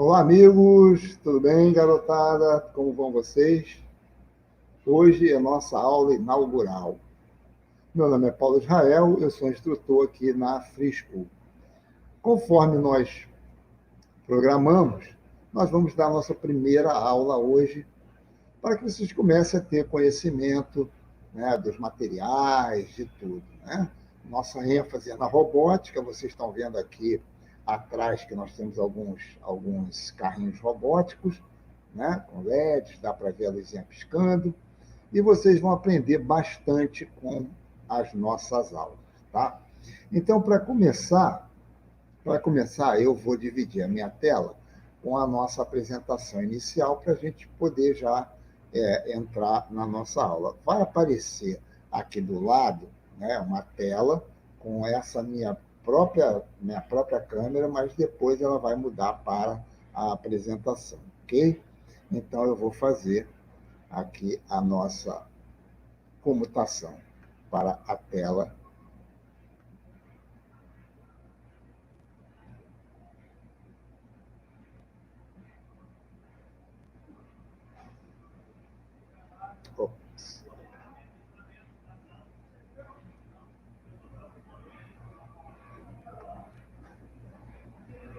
Olá, amigos, tudo bem, garotada? Como vão vocês? Hoje é nossa aula inaugural. Meu nome é Paulo Israel, eu sou instrutor aqui na Free School. Conforme nós programamos, nós vamos dar nossa primeira aula hoje para que vocês comecem a ter conhecimento, né, dos materiais, de tudo, né? Nossa ênfase é na robótica, vocês estão vendo aqui atrás que nós temos alguns carrinhos robóticos, né, com LEDs, dá para ver a luzinha piscando, e vocês vão aprender bastante com as nossas aulas, tá? Então, para começar, eu vou dividir a minha tela com a nossa apresentação inicial para a gente poder já entrar na nossa aula. Vai aparecer aqui do lado, né, uma tela com essa minha própria câmera, mas depois ela vai mudar para a apresentação, ok? Então, eu vou fazer aqui a nossa comutação para a tela. Ops.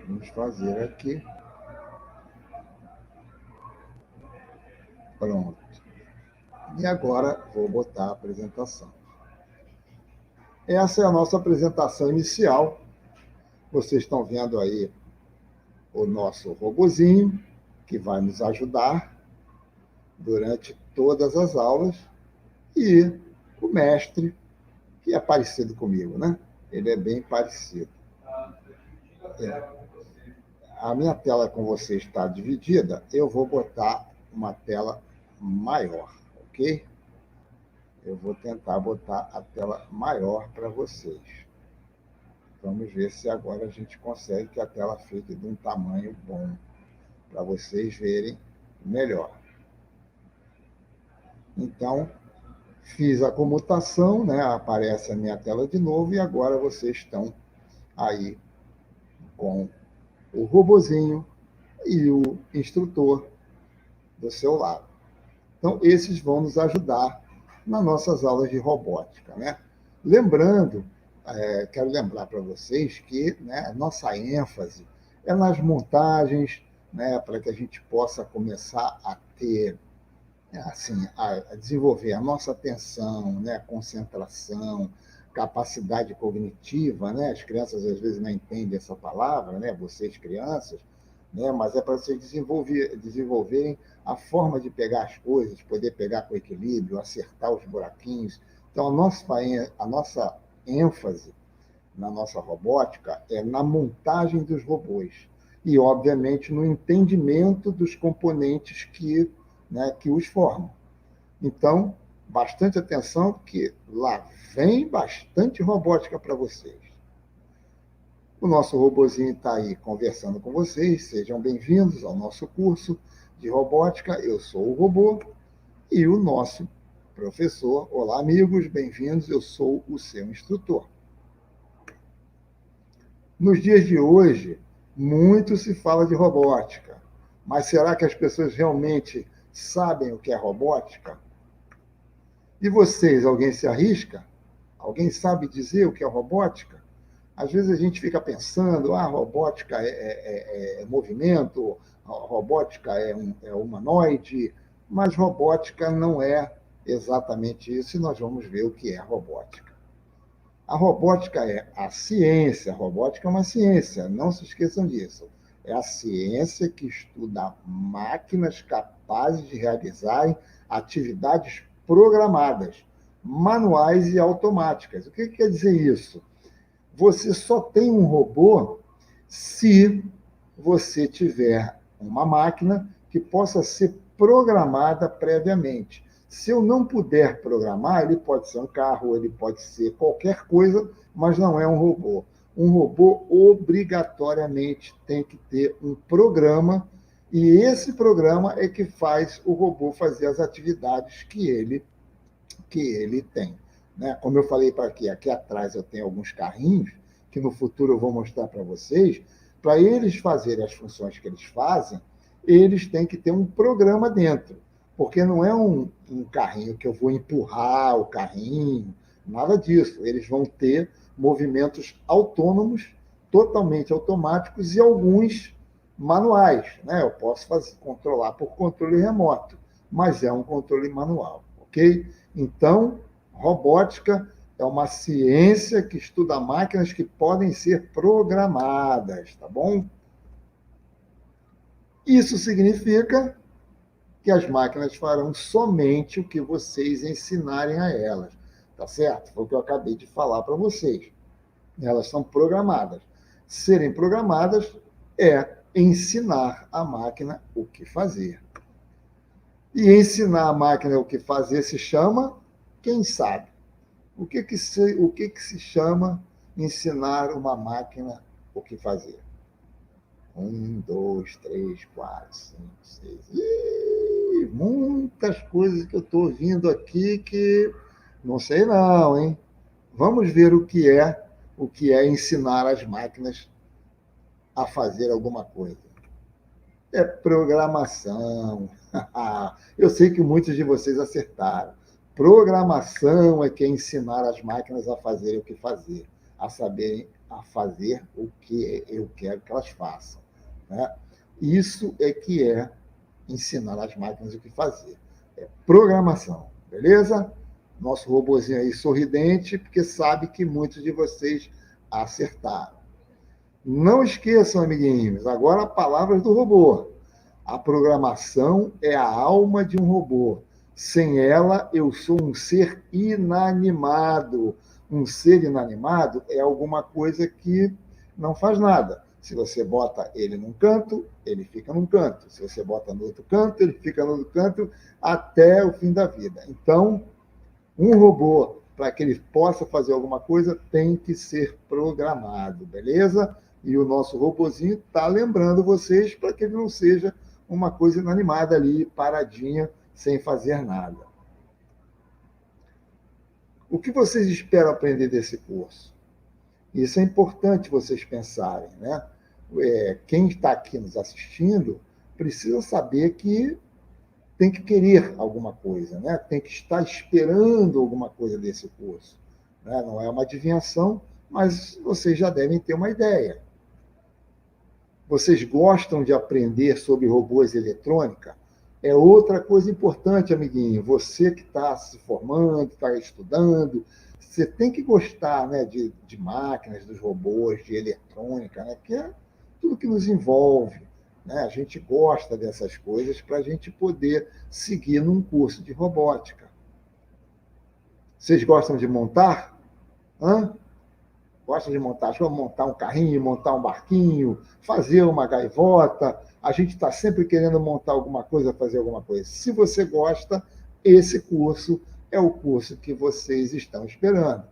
Vamos fazer aqui. Pronto. E agora vou botar a apresentação. Essa é a nossa apresentação inicial. Vocês estão vendo aí o nosso robozinho, que vai nos ajudar durante todas as aulas, e o mestre, que é parecido comigo, né? Ele é bem parecido. A minha tela com você está dividida, eu vou botar uma tela maior, ok? Eu vou tentar botar a tela maior para vocês. Vamos ver se agora a gente consegue que a tela fique de um tamanho bom, para vocês verem melhor. Então, fiz a comutação, né? Aparece a minha tela de novo, e agora vocês estão aí com o robozinho e o instrutor do seu lado. Então, esses vão nos ajudar nas nossas aulas de robótica, né? Lembrando, quero lembrar para vocês que, né, a nossa ênfase é nas montagens, né, para que a gente possa começar a ter, assim, a desenvolver a nossa atenção, né, concentração, capacidade cognitiva, né? As crianças às vezes não entendem essa palavra, né? Vocês crianças, né? Mas é para vocês desenvolverem a forma de pegar as coisas, poder pegar com equilíbrio, acertar os buraquinhos. Então, a nossa ênfase na nossa robótica é na montagem dos robôs e, obviamente, no entendimento dos componentes que, né, que os formam. Então, bastante atenção, porque lá vem bastante robótica para vocês. O nosso robozinho está aí conversando com vocês. Sejam bem-vindos ao nosso curso de robótica. Eu sou o robô e o nosso professor. Olá, amigos, bem-vindos. Eu sou o seu instrutor. Nos dias de hoje, muito se fala de robótica, mas será que as pessoas realmente sabem o que é robótica? E vocês, alguém se arrisca? Alguém sabe dizer o que é robótica? Às vezes a gente fica pensando, robótica é movimento, robótica é humanoide, mas robótica não é exatamente isso, e nós vamos ver o que é robótica. A robótica é a ciência, a robótica é uma ciência, não se esqueçam disso. É a ciência que estuda máquinas capazes de realizarem atividades programadas, manuais e automáticas. O que quer dizer isso? Você só tem um robô se você tiver uma máquina que possa ser programada previamente. Se eu não puder programar, ele pode ser um carro, ele pode ser qualquer coisa, mas não é um robô. Um robô obrigatoriamente tem que ter um programa, e esse programa é que faz o robô fazer as atividades que ele tem. Né? Como eu falei para aqui atrás eu tenho alguns carrinhos, que no futuro eu vou mostrar para vocês, para eles fazerem as funções que eles fazem, eles têm que ter um programa dentro, porque não é um carrinho que eu vou empurrar o carrinho, nada disso. Eles vão ter movimentos autônomos, totalmente automáticos e alguns manuais, né? Eu posso controlar por controle remoto, mas é um controle manual, ok? Então, robótica é uma ciência que estuda máquinas que podem ser programadas, tá bom? Isso significa que as máquinas farão somente o que vocês ensinarem a elas, tá certo? Foi o que eu acabei de falar para vocês. Elas são programadas. Serem programadas é ensinar a máquina o que fazer. E ensinar a máquina o que fazer se chama, quem sabe? O que se chama ensinar uma máquina o que fazer? 1, 2, 3, 4, 5, 6. Muitas coisas que eu estou ouvindo aqui que não sei não, hein? Vamos ver o que é ensinar as máquinas a fazer alguma coisa. É programação. Eu sei que muitos de vocês acertaram. Programação é que é ensinar as máquinas a fazerem o que fazer, a saberem a fazer o que eu quero que elas façam, né? Isso é que é ensinar as máquinas o que fazer. É programação, beleza? Nosso robozinho aí sorridente, porque sabe que muitos de vocês acertaram. Não esqueçam, amiguinhos, agora palavras do robô. A programação é a alma de um robô. Sem ela, eu sou um ser inanimado. Um ser inanimado é alguma coisa que não faz nada. Se você bota ele num canto, ele fica num canto. Se você bota no outro canto, ele fica no outro canto até o fim da vida. Então, um robô, para que ele possa fazer alguma coisa, tem que ser programado, beleza? E o nosso robozinho está lembrando vocês para que ele não seja uma coisa inanimada ali, paradinha, sem fazer nada. O que vocês esperam aprender desse curso? Isso é importante vocês pensarem, né? Quem está aqui nos assistindo precisa saber que tem que querer alguma coisa, né? Tem que estar esperando alguma coisa desse curso, né? Não é uma adivinhação, mas vocês já devem ter uma ideia. Vocês gostam de aprender sobre robôs e eletrônica? É outra coisa importante, amiguinho. Você que está se formando, está estudando, você tem que gostar, né, de máquinas, dos robôs, de eletrônica, né, que é tudo que nos envolve. Né? A gente gosta dessas coisas para a gente poder seguir num curso de robótica. Vocês gostam de montar? Hã? Gosta de montar? Vamos montar um carrinho, montar um barquinho, fazer uma gaivota. A gente está sempre querendo montar alguma coisa, fazer alguma coisa. Se você gosta, esse curso é o curso que vocês estão esperando.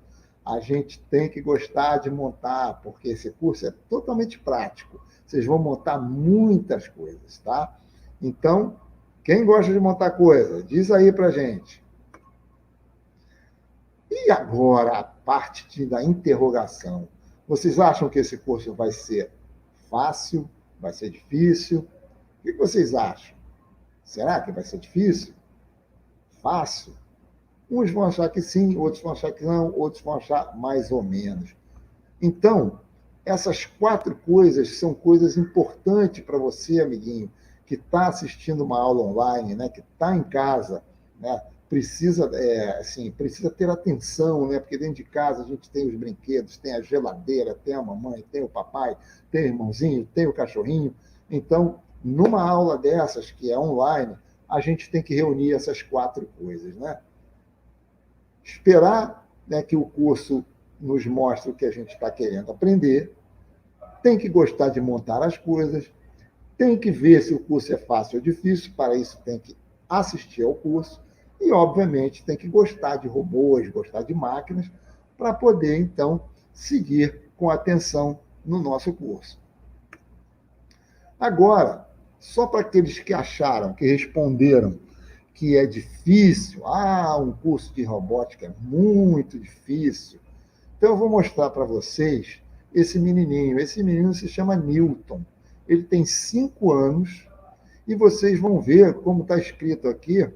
A gente tem que gostar de montar, porque esse curso é totalmente prático. Vocês vão montar muitas coisas, tá? Então, quem gosta de montar coisa, diz aí pra gente. E agora, a parte da interrogação. Vocês acham que esse curso vai ser fácil? Vai ser difícil? O que vocês acham? Será que vai ser difícil? Fácil? Uns vão achar que sim, outros vão achar que não, outros vão achar mais ou menos. Então, essas 4 coisas são coisas importantes para você, amiguinho, que está assistindo uma aula online, né, que está em casa, né, precisa ter atenção, né, porque dentro de casa a gente tem os brinquedos, tem a geladeira, tem a mamãe, tem o papai, tem o irmãozinho, tem o cachorrinho. Então, numa aula dessas, que é online, a gente tem que reunir essas 4 coisas, né? Esperar, né, que o curso nos mostre o que a gente está querendo aprender, tem que gostar de montar as coisas, tem que ver se o curso é fácil ou difícil, para isso tem que assistir ao curso e, obviamente, tem que gostar de robôs, gostar de máquinas, para poder, então, seguir com atenção no nosso curso. Agora, só para aqueles que acharam, que responderam que é difícil, um curso de robótica é muito difícil, então eu vou mostrar para vocês esse menininho. Esse menino se chama Newton. Ele tem 5 anos e vocês vão ver, como está escrito aqui,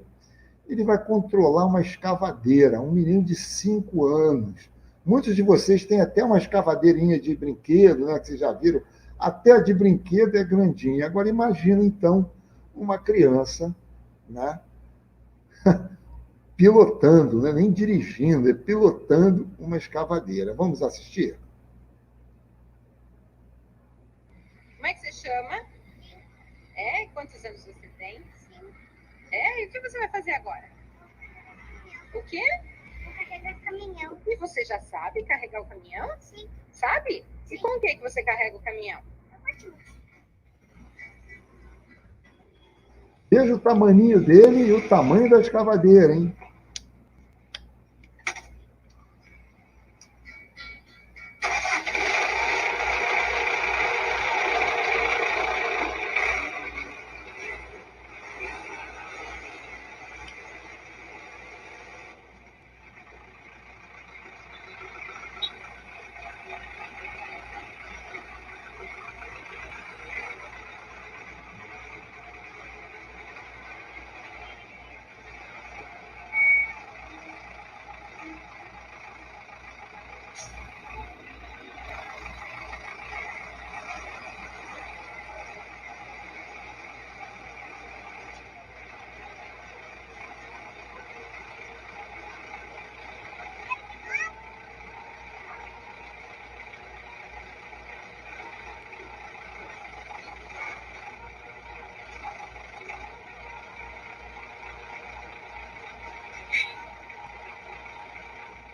ele vai controlar uma escavadeira, um menino de 5 anos. Muitos de vocês têm até uma escavadeirinha de brinquedo, né, que vocês já viram. Até a de brinquedo é grandinha. Agora, imagina, então, uma criança, né, pilotando, né, nem dirigindo, é pilotando uma escavadeira. Vamos assistir? Como é que você chama? Quantos anos você tem? E o que você vai fazer agora? O quê? Vou carregar o caminhão. E você já sabe carregar o caminhão? Sim. Sabe? E com o que você carrega o caminhão? Veja o tamaninho dele e o tamanho da escavadeira, hein?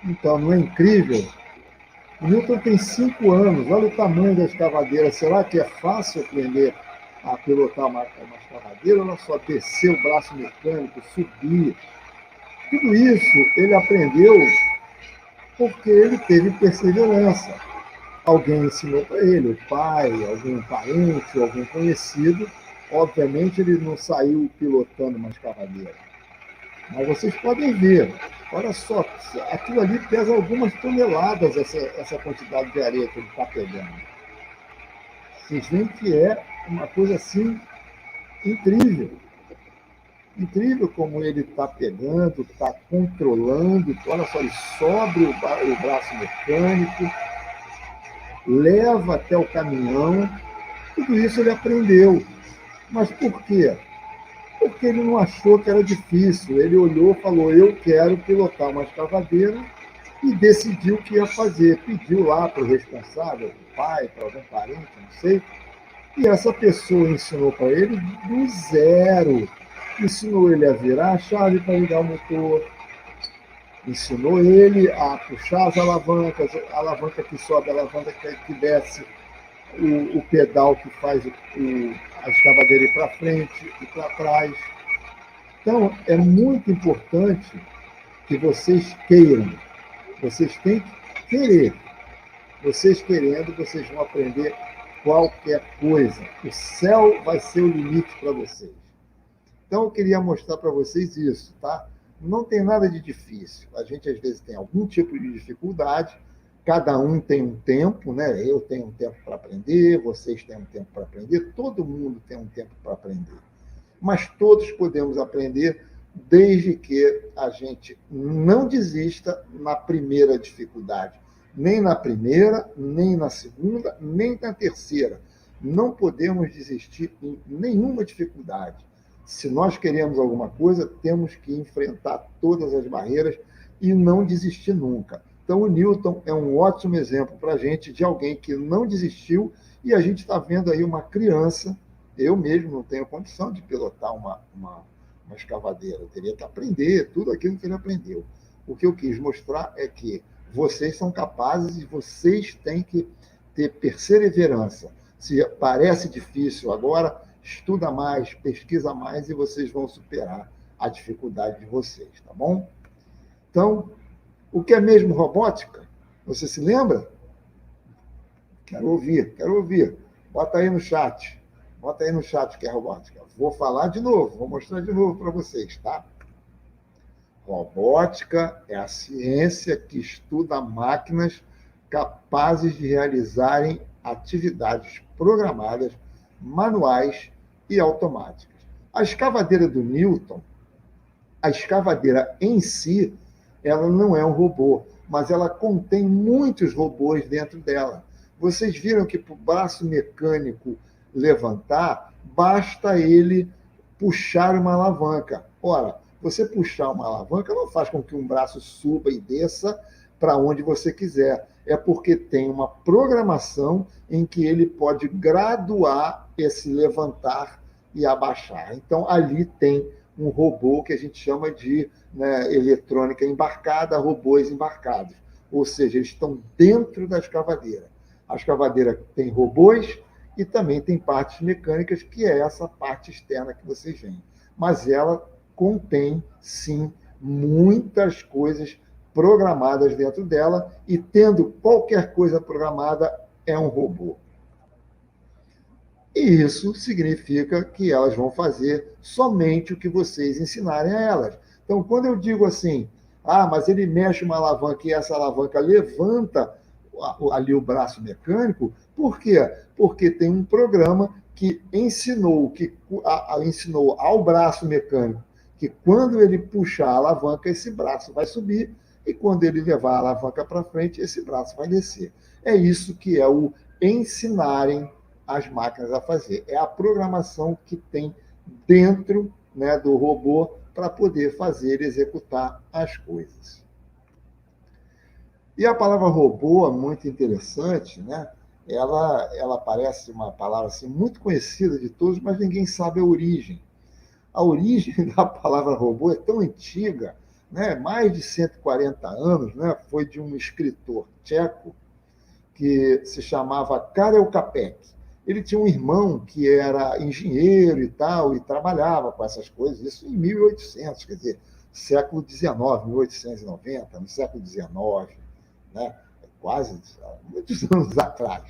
Então, não é incrível? O Newton tem 5 anos, olha o tamanho da escavadeira. Será que é fácil aprender a pilotar uma escavadeira? Olha só, descer o braço mecânico, subir. Tudo isso ele aprendeu porque ele teve perseverança. Alguém ensinou para ele, o pai, algum parente, algum conhecido. Obviamente, ele não saiu pilotando uma escavadeira. Mas vocês podem ver, olha só, aquilo ali pesa algumas toneladas, essa quantidade de areia que ele está pegando. Vocês veem que é uma coisa assim incrível. Incrível como ele está pegando, está controlando. Olha só, ele sobe o braço mecânico, leva até o caminhão. Tudo isso ele aprendeu. Mas por quê? Porque ele não achou que era difícil. Ele olhou e falou, eu quero pilotar uma escavadeira, e decidiu o que ia fazer. Pediu lá para o responsável, para o pai, para algum parente, não sei, e essa pessoa ensinou para ele do zero. Ensinou ele a virar a chave para ligar o motor, ensinou ele a puxar as alavancas, a alavanca que sobe, a alavanca que desce, o pedal que faz a escavadeira ir para frente e para trás. Então, é muito importante que vocês queiram. Vocês têm que querer. Vocês querendo, vocês vão aprender qualquer coisa. O céu vai ser o limite para vocês. Então, eu queria mostrar para vocês isso, tá? Não tem nada de difícil. A gente, às vezes, tem algum tipo de dificuldade. Cada um tem um tempo, né? Eu tenho um tempo para aprender, vocês têm um tempo para aprender, todo mundo tem um tempo para aprender. Mas todos podemos aprender desde que a gente não desista na primeira dificuldade. Nem na primeira, nem na segunda, nem na terceira. Não podemos desistir em nenhuma dificuldade. Se nós queremos alguma coisa, temos que enfrentar todas as barreiras e não desistir nunca. Então, o Newton é um ótimo exemplo para a gente de alguém que não desistiu, e a gente está vendo aí uma criança. Eu mesmo não tenho condição de pilotar uma escavadeira, eu teria que aprender tudo aquilo que ele aprendeu. O que eu quis mostrar é que vocês são capazes e vocês têm que ter perseverança. Se parece difícil agora, estuda mais, pesquisa mais e vocês vão superar a dificuldade de vocês, tá bom? Então, o que é mesmo robótica? Você se lembra? Quero ouvir. Bota aí no chat. Bota aí no chat o que é robótica. Vou falar de novo, vou mostrar de novo para vocês, tá? Robótica é a ciência que estuda máquinas capazes de realizarem atividades programadas, manuais e automáticas. A escavadeira do Newton, a escavadeira em si, ela não é um robô, mas ela contém muitos robôs dentro dela. Vocês viram que para o braço mecânico levantar, basta ele puxar uma alavanca. Ora, você puxar uma alavanca não faz com que um braço suba e desça para onde você quiser. É porque tem uma programação em que ele pode graduar esse levantar e abaixar. Então, ali tem um robô que a gente chama de, né, eletrônica embarcada, robôs embarcados. Ou seja, eles estão dentro da escavadeira. A escavadeira tem robôs e também tem partes mecânicas, que é essa parte externa que vocês veem. Mas ela contém, sim, muitas coisas programadas dentro dela, e tendo qualquer coisa programada, é um robô. E isso significa que elas vão fazer somente o que vocês ensinarem a elas. Então, quando eu digo assim, mas ele mexe uma alavanca e essa alavanca levanta ali o braço mecânico, por quê? Porque tem um programa que ensinou ao braço mecânico que quando ele puxar a alavanca, esse braço vai subir, e quando ele levar a alavanca para frente, esse braço vai descer. É isso que é o ensinarem as máquinas a fazer. É a programação que tem dentro, né, do robô para poder fazer, executar as coisas. E a palavra robô, muito interessante, né? Ela parece uma palavra assim, muito conhecida de todos, mas ninguém sabe a origem. A origem da palavra robô é tão antiga, né? Mais de 140 anos, né? Foi de um escritor tcheco que se chamava Karel Capek. Ele tinha um irmão que era engenheiro e tal, e trabalhava com essas coisas, isso em 1800, quer dizer, século XIX, 1890, no século XIX, né? Quase muitos anos atrás.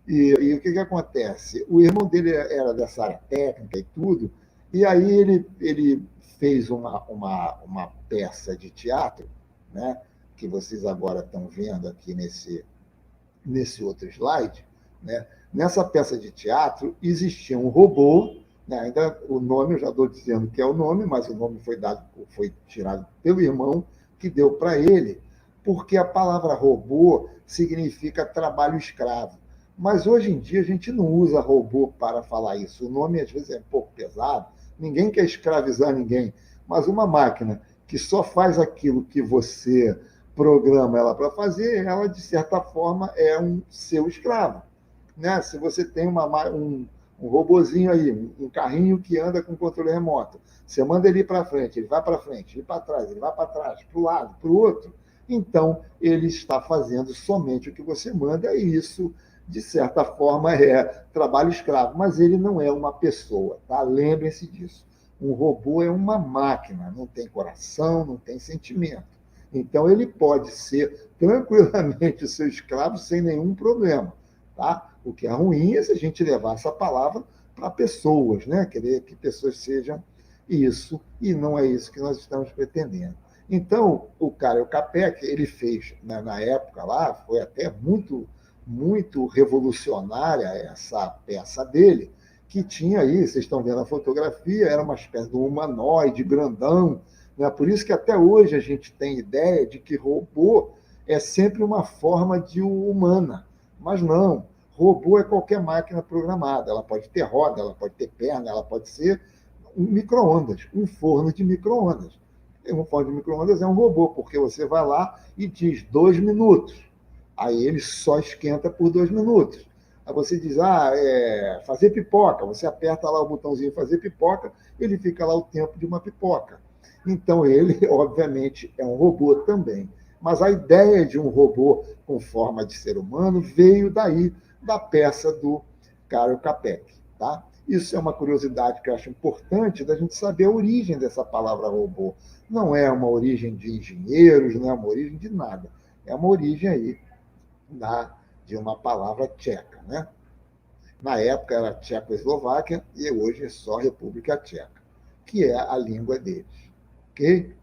E o que acontece? O irmão dele era dessa área técnica e tudo, e aí ele fez uma peça de teatro, né, que vocês agora estão vendo aqui nesse outro slide, né? Nessa peça de teatro existia um robô, né? Ainda o nome, eu já estou dizendo que é o nome, mas o nome foi tirado pelo irmão, que deu para ele, porque a palavra robô significa trabalho escravo. Mas hoje em dia a gente não usa robô para falar isso. O nome às vezes é um pouco pesado, ninguém quer escravizar ninguém, mas uma máquina que só faz aquilo que você programa ela para fazer, ela, de certa forma, é um seu escravo. Né? Se você tem um robozinho aí, um carrinho que anda com controle remoto, você manda ele ir para frente, ele vai para frente, ele para trás, ele vai para trás, para o lado, para o outro, então ele está fazendo somente o que você manda, e isso, de certa forma, é trabalho escravo, mas ele não é uma pessoa, tá? Lembrem-se disso. Um robô é uma máquina, não tem coração, não tem sentimento. Então, ele pode ser tranquilamente o seu escravo sem nenhum problema. Tá? O que é ruim é se a gente levar essa palavra para pessoas, né? Querer que pessoas sejam isso, e não é isso que nós estamos pretendendo. Então, o Karel Capek, ele fez, né, na época lá, foi até muito, muito revolucionária essa peça dele, que tinha aí, vocês estão vendo a fotografia, era uma espécie de um humanoide grandão, né? Por isso que até hoje a gente tem ideia de que robô é sempre uma forma de humana. Mas não, robô é qualquer máquina programada. Ela pode ter roda, ela pode ter perna, ela pode ser um micro-ondas, um forno de micro-ondas. Um forno de micro-ondas é um robô, porque você vai lá e diz 2 minutos. Aí ele só esquenta por 2 minutos. Aí você diz, fazer pipoca. Você aperta lá o botãozinho fazer pipoca, ele fica lá o tempo de uma pipoca. Então ele, obviamente, é um robô também. Mas a ideia de um robô com forma de ser humano veio daí, da peça do Karel Capek. Tá? Isso é uma curiosidade que eu acho importante da gente saber a origem dessa palavra robô. Não é uma origem de engenheiros, não é uma origem de nada. É uma origem aí de uma palavra tcheca. Né? Na época era Tchecoslováquia e hoje é só República Tcheca, que é a língua deles. Ok?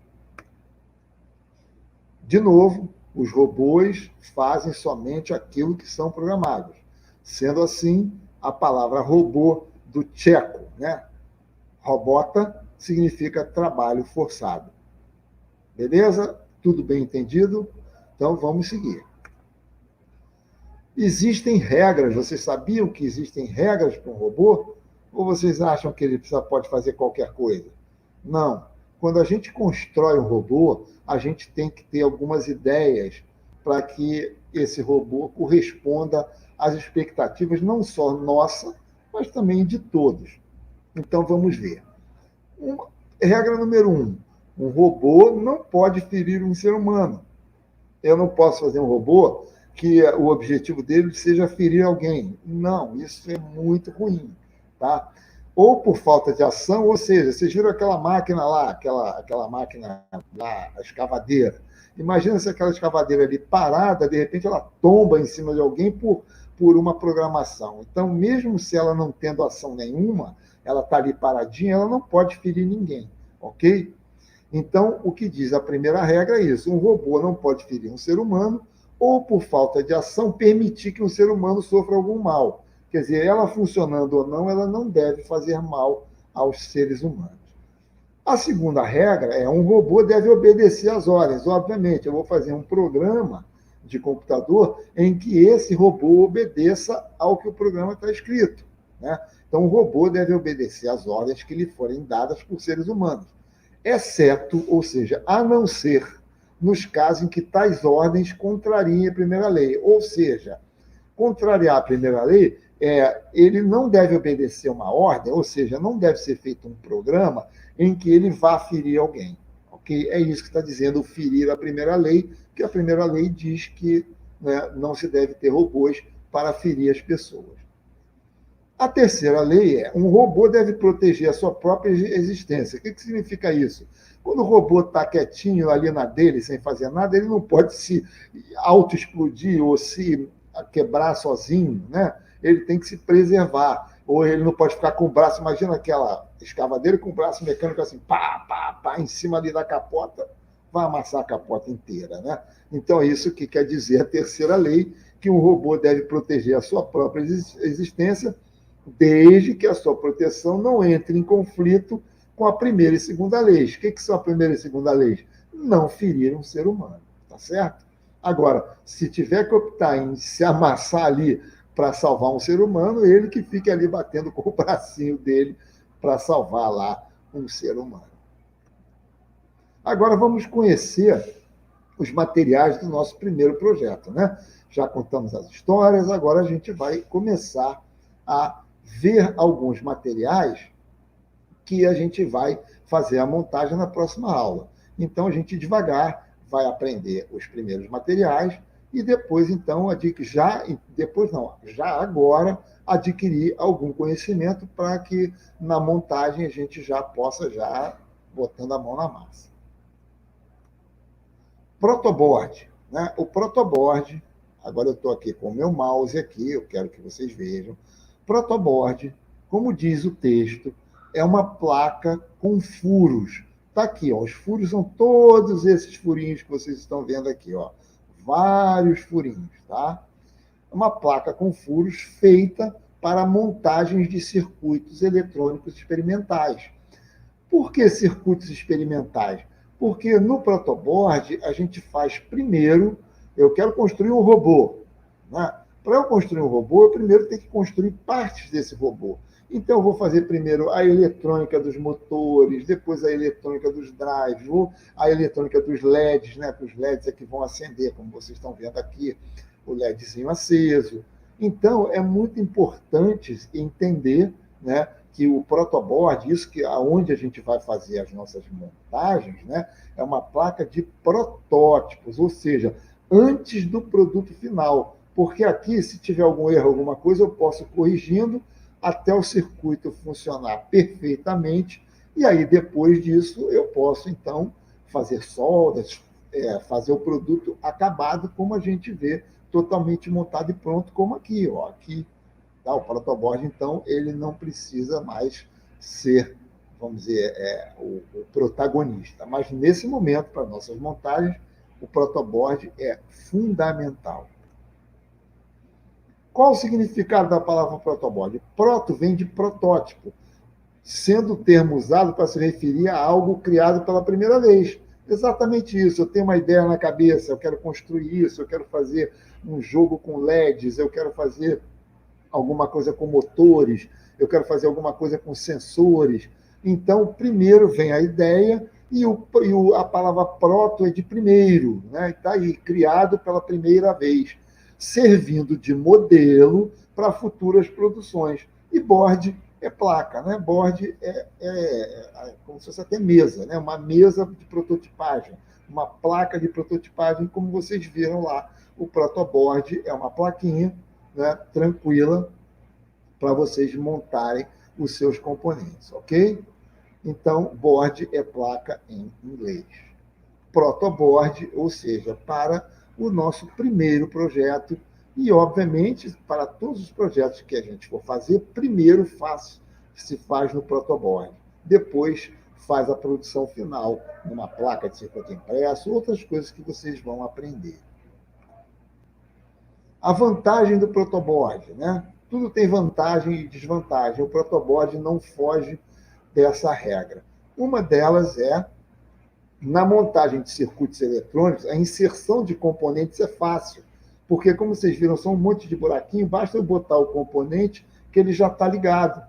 De novo, Os robôs fazem somente aquilo que são programados. Sendo assim, a palavra robô do tcheco, né? Robota significa trabalho forçado. Beleza? Tudo bem entendido? Então vamos seguir. Existem regras. Vocês sabiam que existem regras para um robô? Ou vocês acham que ele pode fazer qualquer coisa? Não. Quando a gente constrói um robô, a gente tem que ter algumas ideias para que esse robô corresponda às expectativas não só nossa, mas também de todos. Então vamos ver. Regra número 1. Um robô não pode ferir um ser humano. Eu não posso fazer um robô que o objetivo dele seja ferir alguém. Não, isso é muito ruim. Tá? Ou por falta de ação, ou seja, vocês viram aquela máquina lá, aquela máquina lá, a escavadeira. Imagina se aquela escavadeira ali parada, de repente ela tomba em cima de alguém por uma programação. Então, mesmo se ela não tendo ação nenhuma, ela está ali paradinha, ela não pode ferir ninguém, ok? Então, o que diz a primeira regra é isso: um robô não pode ferir um ser humano ou, por falta de ação, permitir que um ser humano sofra algum mal. Quer dizer, ela funcionando ou não, ela não deve fazer mal aos seres humanos. A segunda regra é: um robô deve obedecer às ordens. Obviamente, eu vou fazer um programa de computador em que esse robô obedeça ao que o programa está escrito, né? Então, o robô deve obedecer às ordens que lhe forem dadas por seres humanos, exceto, ou seja, a não ser nos casos em que tais ordens contrariem a primeira lei. Ou seja, contrariar a primeira lei, ele não deve obedecer uma ordem, ou seja, não deve ser feito um programa em que ele vá ferir alguém. Okay? É isso que está dizendo ferir a primeira lei, que a primeira lei diz que, né, não se deve ter robôs para ferir as pessoas. A terceira lei é: um robô deve proteger a sua própria existência. O que significa isso? Quando o robô está quietinho ali na dele, sem fazer nada, ele não pode se auto-explodir ou se quebrar sozinho, né? Ele tem que se preservar. Ou ele não pode ficar com o braço, imagina aquela escavadeira com o braço mecânico assim, pá, pá, pá, em cima ali da capota, vai amassar a capota inteira, né? Então é isso que quer dizer a terceira lei, que um robô deve proteger a sua própria existência, desde que a sua proteção não entre em conflito com a primeira e segunda leis. O que são a primeira e segunda leis? Não ferir um ser humano, tá certo? Agora, se tiver que optar em se amassar ali para salvar um ser humano, ele que fique ali batendo com o bracinho dele para salvar lá um ser humano. Agora vamos conhecer os materiais do nosso primeiro projeto, né? Já contamos as histórias, agora a gente vai começar a ver alguns materiais que a gente vai fazer a montagem na próxima aula. Então, a gente devagar vai aprender os primeiros materiais e depois, então, já agora, adquirir algum conhecimento para que na montagem a gente já possa botando a mão na massa. Protoboard, né? O protoboard, agora eu estou aqui com o meu mouse aqui, eu quero que vocês vejam. Protoboard, como diz o texto, é uma placa com furos. Está aqui, ó, os furos são todos esses furinhos que vocês estão vendo aqui, ó, vários furinhos, tá? Uma placa com furos feita para montagens de circuitos eletrônicos experimentais. Por que circuitos experimentais? Porque no protoboard a gente faz primeiro, eu quero construir um robô, né? Para eu construir um robô, eu primeiro tenho que construir partes desse robô. Então, eu vou fazer primeiro a eletrônica dos motores, depois a eletrônica dos drives, a eletrônica dos LEDs, né? Os LEDs é que vão acender, como vocês estão vendo aqui, o LEDzinho aceso. Então, é muito importante entender, né, que o protoboard, isso que aonde a gente vai fazer as nossas montagens, né, é uma placa de protótipos, ou seja, antes do produto final. Porque aqui, se tiver algum erro, alguma coisa, eu posso ir corrigindo até o circuito funcionar perfeitamente, e aí, depois disso, eu posso, então, fazer soldas, fazer o produto acabado, como a gente vê, totalmente montado e pronto, como aqui, ó, aqui. Tá? O protoboard, então, ele não precisa mais ser, vamos dizer, o protagonista. Mas, nesse momento, para nossas montagens, o protoboard é fundamental. Qual o significado da palavra protoboard? Proto vem de protótipo, sendo o termo usado para se referir a algo criado pela primeira vez. Exatamente isso. Eu tenho uma ideia na cabeça, eu quero construir isso, eu quero fazer um jogo com LEDs, eu quero fazer alguma coisa com motores, eu quero fazer alguma coisa com sensores. Então, primeiro vem a ideia e a palavra proto é de primeiro, né? Está aí, criado pela primeira vez, servindo de modelo para futuras produções. E board é placa, né? Board é como se fosse até mesa, né? Uma mesa de prototipagem, uma placa de prototipagem, como vocês viram lá. O protoboard é uma plaquinha, né, tranquila, para vocês montarem os seus componentes, ok? Então, board é placa em inglês. Protoboard, ou seja, para o nosso primeiro projeto e, obviamente, para todos os projetos que a gente for fazer, primeiro se faz no protoboard, depois faz a produção final numa placa de circuito impresso, outras coisas que vocês vão aprender. A vantagem do protoboard, né? Tudo tem vantagem e desvantagem. O protoboard não foge dessa regra. Uma delas é, na montagem de circuitos eletrônicos, a inserção de componentes é fácil, porque, como vocês viram, são um monte de buraquinho, basta eu botar o componente que ele já está ligado.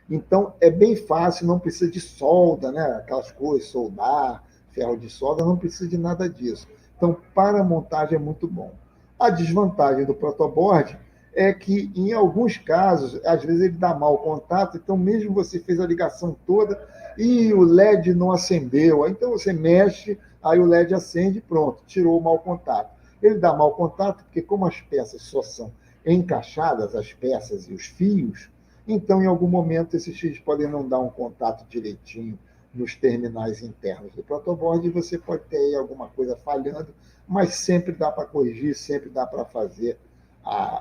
Então, é bem fácil, não precisa de solda, né? Aquelas coisas, soldar, ferro de solda, não precisa de nada disso. Então, para a montagem é muito bom. A desvantagem do protoboard é que, em alguns casos, às vezes ele dá mau contato, então mesmo você fez a ligação toda e o LED não acendeu, então você mexe, aí o LED acende e pronto, tirou o mau contato. Ele dá mau contato porque, como as peças só são encaixadas, as peças e os fios, então, em algum momento, esses fios podem não dar um contato direitinho nos terminais internos do protoboard e você pode ter aí alguma coisa falhando, mas sempre dá para corrigir, sempre dá para fazer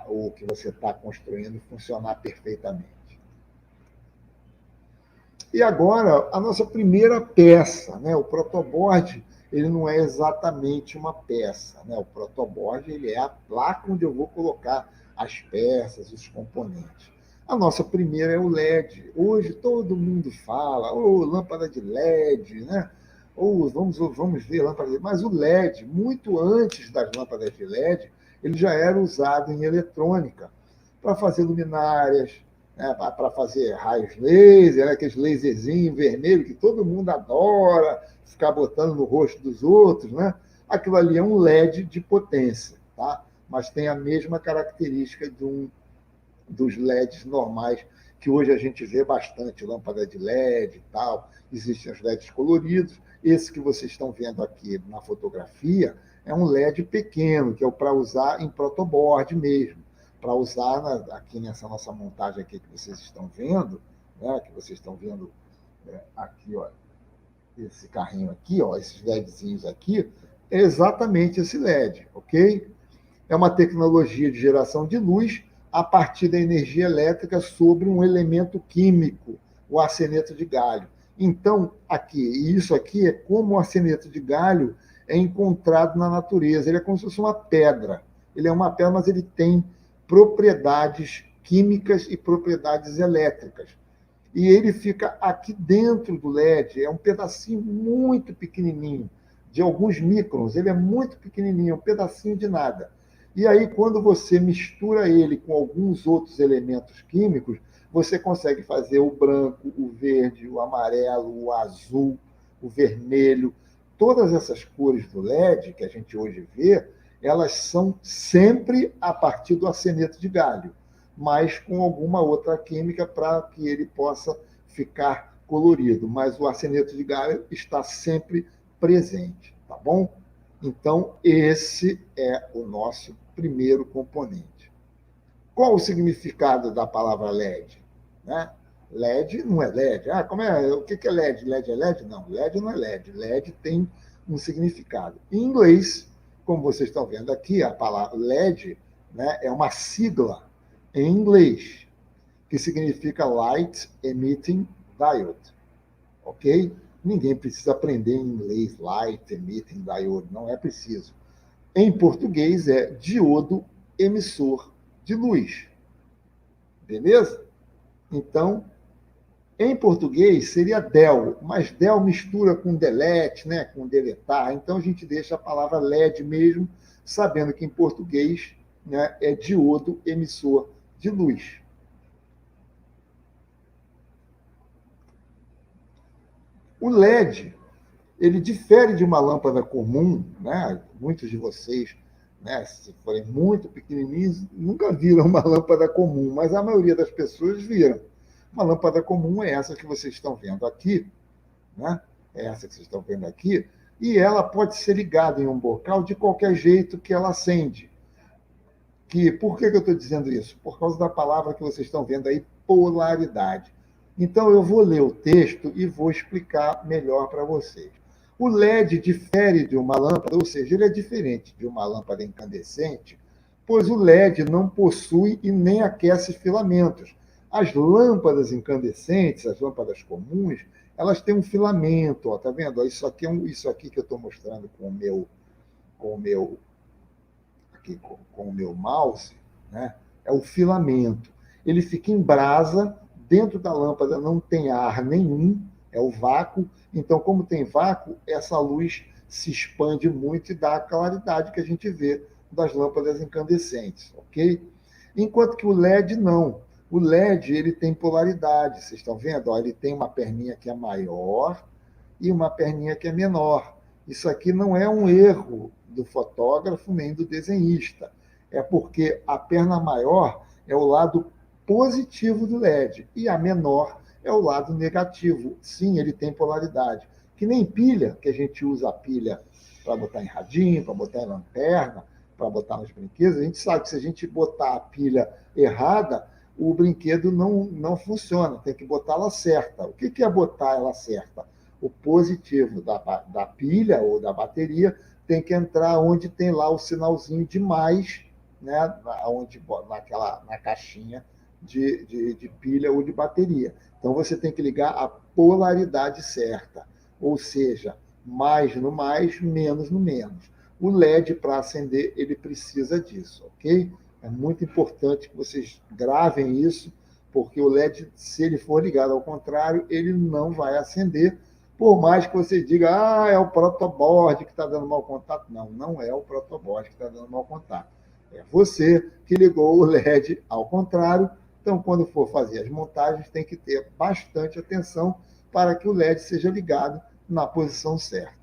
o que você está construindo funcionar perfeitamente. E agora, a nossa primeira peça, né? O protoboard, ele não é exatamente uma peça, né? O protoboard, ele é a placa onde eu vou colocar as peças, os componentes. A nossa primeira é o LED. Hoje todo mundo fala, lâmpada de LED, né? Vamos ver lâmpada de LED. Mas o LED, muito antes das lâmpadas de LED, ele já era usado em eletrônica para fazer luminárias, né? Para fazer raios laser, né? Aqueles laserzinhos vermelhos que todo mundo adora ficar botando no rosto dos outros, né? Aquilo ali é um LED de potência, tá? Mas tem a mesma característica dos LEDs normais, que hoje a gente vê bastante, lâmpada de LED e tal. Existem os LEDs coloridos. Esse que vocês estão vendo aqui na fotografia é um LED pequeno, que é para usar em protoboard mesmo, para usar aqui nessa nossa montagem aqui que vocês estão vendo, né? Que vocês estão vendo aqui, ó, esse carrinho aqui, ó, esses LEDzinhos aqui, é exatamente esse LED, ok? É uma tecnologia de geração de luz a partir da energia elétrica sobre um elemento químico, o arseneto de galho. Então, isso aqui é como o arseneto de galho é encontrado na natureza. Ele é como se fosse uma pedra. Ele é uma pedra, mas ele tem propriedades químicas e propriedades elétricas. E ele fica aqui dentro do LED. É um pedacinho muito pequenininho, de alguns microns. Ele é muito pequenininho, um pedacinho de nada. E aí, quando você mistura ele com alguns outros elementos químicos, você consegue fazer o branco, o verde, o amarelo, o azul, o vermelho. Todas essas cores do LED que a gente hoje vê, elas são sempre a partir do arseneto de galho, mas com alguma outra química para que ele possa ficar colorido. Mas o arseneto de galho está sempre presente, tá bom? Então, esse é o nosso primeiro componente. Qual o significado da palavra LED? Né? LED não é LED. O que é LED? LED é LED? Não, LED não é LED. LED tem um significado. Em inglês, como vocês estão vendo aqui, a palavra LED, né, é uma sigla em inglês, que significa Light Emitting Diode. Ok? Ninguém precisa aprender inglês, light, emitting, diode, não é preciso. Em português é diodo emissor de luz. Beleza? Então, em português seria del, mas del mistura com delete, né, com deletar. Então a gente deixa a palavra LED mesmo, sabendo que em português, né, é diodo emissor de luz. O LED, ele difere de uma lâmpada comum, né? Muitos de vocês, né, se forem muito pequenininhos, nunca viram uma lâmpada comum, mas a maioria das pessoas viram. Uma lâmpada comum é essa que vocês estão vendo aqui, né? É essa que vocês estão vendo aqui, e ela pode ser ligada em um bocal de qualquer jeito que ela acende. Por que eu estou dizendo isso? Por causa da palavra que vocês estão vendo aí, polaridade. Então, eu vou ler o texto e vou explicar melhor para vocês. O LED difere de uma lâmpada, ou seja, ele é diferente de uma lâmpada incandescente, pois o LED não possui e nem aquece filamentos. As lâmpadas incandescentes, as lâmpadas comuns, elas têm um filamento, ó, tá vendo? Isso aqui isso aqui que eu estou mostrando com o meu aqui com o meu mouse, né, é o filamento. Ele fica em brasa, dentro da lâmpada não tem ar nenhum, é o vácuo. Então, como tem vácuo, essa luz se expande muito e dá a claridade que a gente vê das lâmpadas incandescentes, ok? Enquanto que o LED não. O LED ele tem polaridade, vocês estão vendo? Ó, ele tem uma perninha que é maior e uma perninha que é menor. Isso aqui não é um erro do fotógrafo nem do desenhista. É porque a perna maior é o lado positivo do LED e a menor é o lado negativo. Sim, ele tem polaridade. Que nem pilha, que a gente usa a pilha para botar em radinho, para botar em lanterna, para botar nos brinquedos. A gente sabe que se a gente botar a pilha errada, o brinquedo não funciona. Tem que botar ela certa. O que é botar ela certa? O positivo da pilha ou da bateria tem que entrar onde tem lá o sinalzinho de mais, né, na caixinha de pilha ou de bateria. Então, você tem que ligar a polaridade certa, ou seja, mais no mais, menos no menos. O LED, para acender, ele precisa disso, ok? É muito importante que vocês gravem isso, porque o LED, se ele for ligado ao contrário, ele não vai acender, por mais que você diga, é o protoboard que está dando mau contato. Não, não é o protoboard que está dando mau contato. É você que ligou o LED ao contrário. Então, quando for fazer as montagens, tem que ter bastante atenção para que o LED seja ligado na posição certa.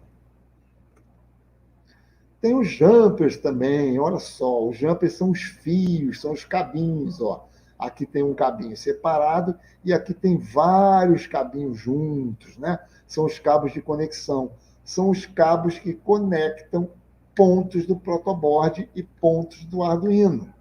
Tem os jumpers também, olha só, os jumpers são os fios, são os cabinhos, ó. Aqui tem um cabinho separado e aqui tem vários cabinhos juntos, né? São os cabos de conexão. São os cabos que conectam pontos do protoboard e pontos do Arduino.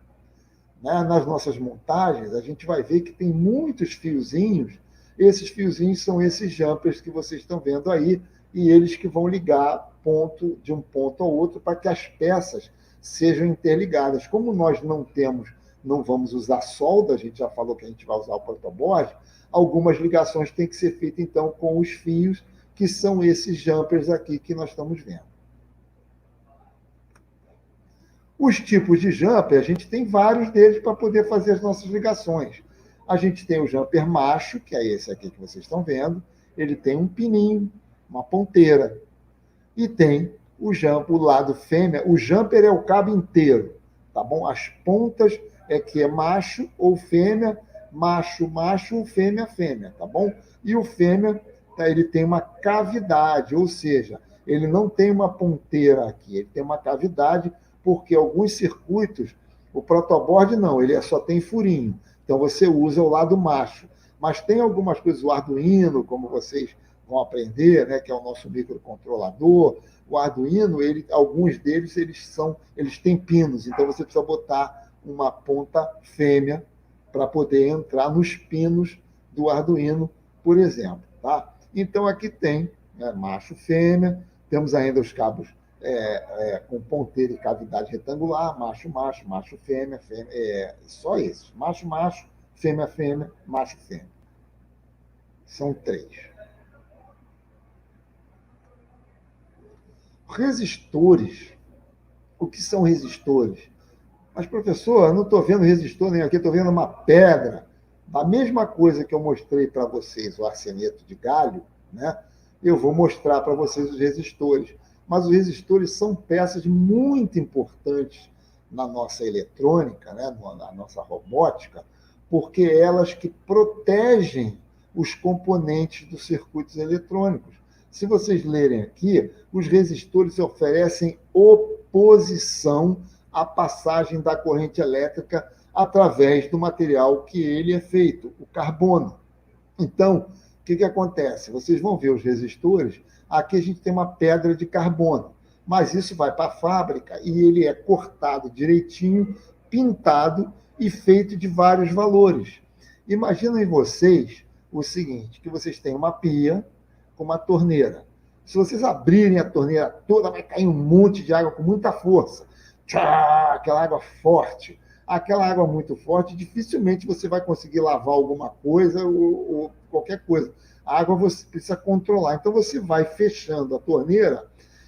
Né? Nas nossas montagens, a gente vai ver que tem muitos fiozinhos. Esses fiozinhos são esses jumpers que vocês estão vendo aí, e eles que vão ligar ponto de um ponto ao outro para que as peças sejam interligadas. Como nós não vamos usar solda, a gente já falou que a gente vai usar o protoboard, algumas ligações têm que ser feitas, então, com os fios, que são esses jumpers aqui que nós estamos vendo. Os tipos de jumper, a gente tem vários deles para poder fazer as nossas ligações. A gente tem o jumper macho, que é esse aqui que vocês estão vendo, ele tem um pininho, uma ponteira. E tem o lado fêmea, o jumper é o cabo inteiro, tá bom? As pontas é que é macho ou fêmea, macho, macho, fêmea, fêmea, tá bom? E o fêmea, ele tem uma cavidade, ou seja, ele não tem uma ponteira aqui, ele tem uma cavidade, porque alguns circuitos, o protoboard não, ele só tem furinho. Então você usa o lado macho. Mas tem algumas coisas, o Arduino, como vocês vão aprender, né, que é o nosso microcontrolador. O Arduino, alguns deles eles têm pinos, então você precisa botar uma ponta fêmea para poder entrar nos pinos do Arduino, por exemplo. Tá? Então aqui tem, né, macho, fêmea, temos ainda os cabos com ponteira e cavidade retangular, macho, macho, macho, fêmea, fêmea, só esses. Macho, macho, fêmea, fêmea, macho, fêmea. São 3. Resistores. O que são resistores? Mas, professor, eu não estou vendo resistor nem aqui, estou vendo uma pedra. Da mesma coisa que eu mostrei para vocês, o arseneto de galho, né? Eu vou mostrar para vocês os resistores. Mas os resistores são peças muito importantes na nossa eletrônica, né? Na nossa robótica, porque elas que protegem os componentes dos circuitos eletrônicos. Se vocês lerem aqui, os resistores oferecem oposição à passagem da corrente elétrica através do material que ele é feito, o carbono. Então, o que acontece? Vocês vão ver os resistores, aqui a gente tem uma pedra de carbono, mas isso vai para a fábrica e ele é cortado direitinho, pintado e feito de vários valores. Imaginem vocês o seguinte, que vocês têm uma pia com uma torneira. Se vocês abrirem a torneira toda, vai cair um monte de água com muita força. Tchá, aquela água forte. Aquela água muito forte, dificilmente você vai conseguir lavar alguma coisa ou qualquer coisa. A água você precisa controlar. Então, você vai fechando a torneira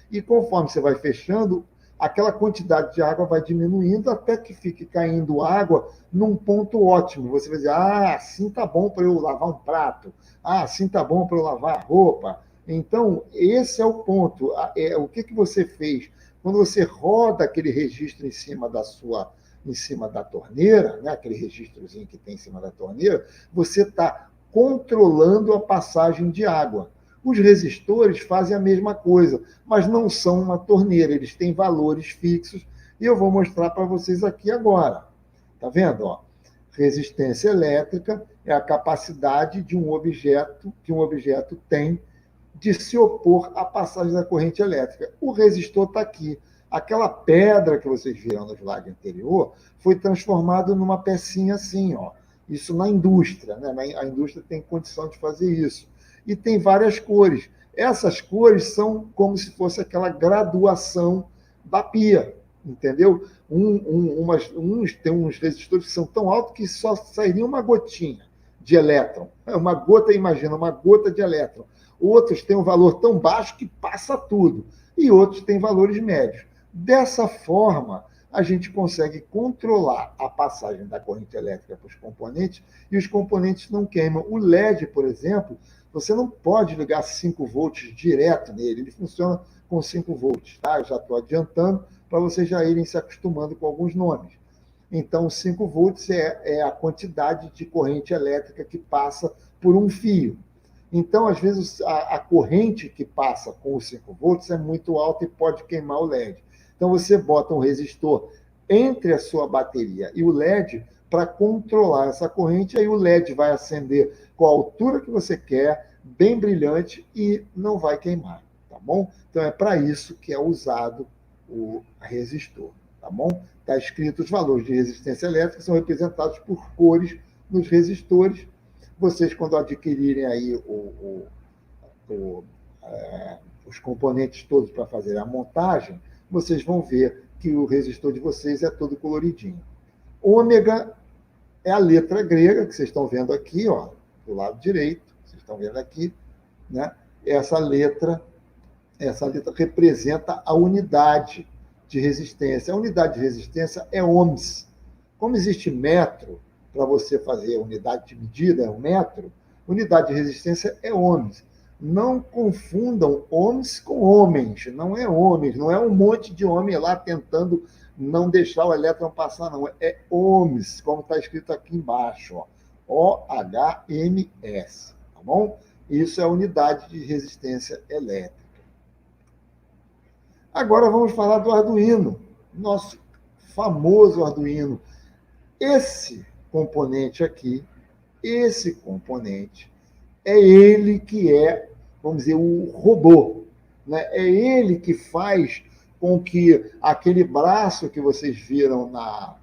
e, conforme você vai fechando, aquela quantidade de água vai diminuindo até que fique caindo água num ponto ótimo. Você vai dizer, assim tá bom para eu lavar um prato. Assim tá bom para eu lavar a roupa. Então, esse é o ponto. O que você fez? Quando você roda aquele registro em cima da torneira, né? Aquele registrozinho que tem em cima da torneira, você está controlando a passagem de água. Os resistores fazem a mesma coisa, mas não são uma torneira, eles têm valores fixos, e eu vou mostrar para vocês aqui agora. Está vendo? Ó? Resistência elétrica é a capacidade de um objeto que um objeto tem de se opor à passagem da corrente elétrica. O resistor está aqui. Aquela pedra que vocês viram no slide anterior foi transformada numa pecinha assim, ó. Isso na indústria, né? A indústria tem condição de fazer isso. E tem várias cores. Essas cores são como se fosse aquela graduação da pia, entendeu? Tem uns resistores que são tão altos que só sairia uma gotinha de elétron. Uma gota, imagina, uma gota de elétron. Outros têm um valor tão baixo que passa tudo. E outros têm valores médios. Dessa forma, a gente consegue controlar a passagem da corrente elétrica para os componentes e os componentes não queimam. O LED, por exemplo, você não pode ligar 5 volts direto nele, ele funciona com 5 volts. Tá? Eu já estou adiantando para vocês já irem se acostumando com alguns nomes. Então, 5 volts é a quantidade de corrente elétrica que passa por um fio. Então, às vezes, a corrente que passa com os 5 volts é muito alta e pode queimar o LED. Então, você bota um resistor entre a sua bateria e o LED para controlar essa corrente, aí o LED vai acender com a altura que você quer, bem brilhante, e não vai queimar, tá bom? Então, é para isso que é usado o resistor, tá bom? Está escrito os valores de resistência elétrica, são representados por cores nos resistores. Vocês, quando adquirirem aí os componentes todos para fazer a montagem, vocês vão ver que o resistor de vocês é todo coloridinho. Ômega é a letra grega, que vocês estão vendo aqui, ó, do lado direito, vocês estão vendo aqui, né? Essa letra representa a unidade de resistência. A unidade de resistência é ohms. Como existe metro, para você fazer unidade de medida, é um metro, unidade de resistência é ohms. Não confundam ohms com homens, não é homens, não é um monte de homem lá tentando não deixar o elétron passar, não. É ohms, como está escrito aqui embaixo, ó. OHMS, tá bom? Isso é a unidade de resistência elétrica. Agora vamos falar do Arduino, nosso famoso Arduino. Esse componente aqui, esse componente, é ele que é, vamos dizer, o robô. Né? É ele que faz com que aquele braço que vocês viram na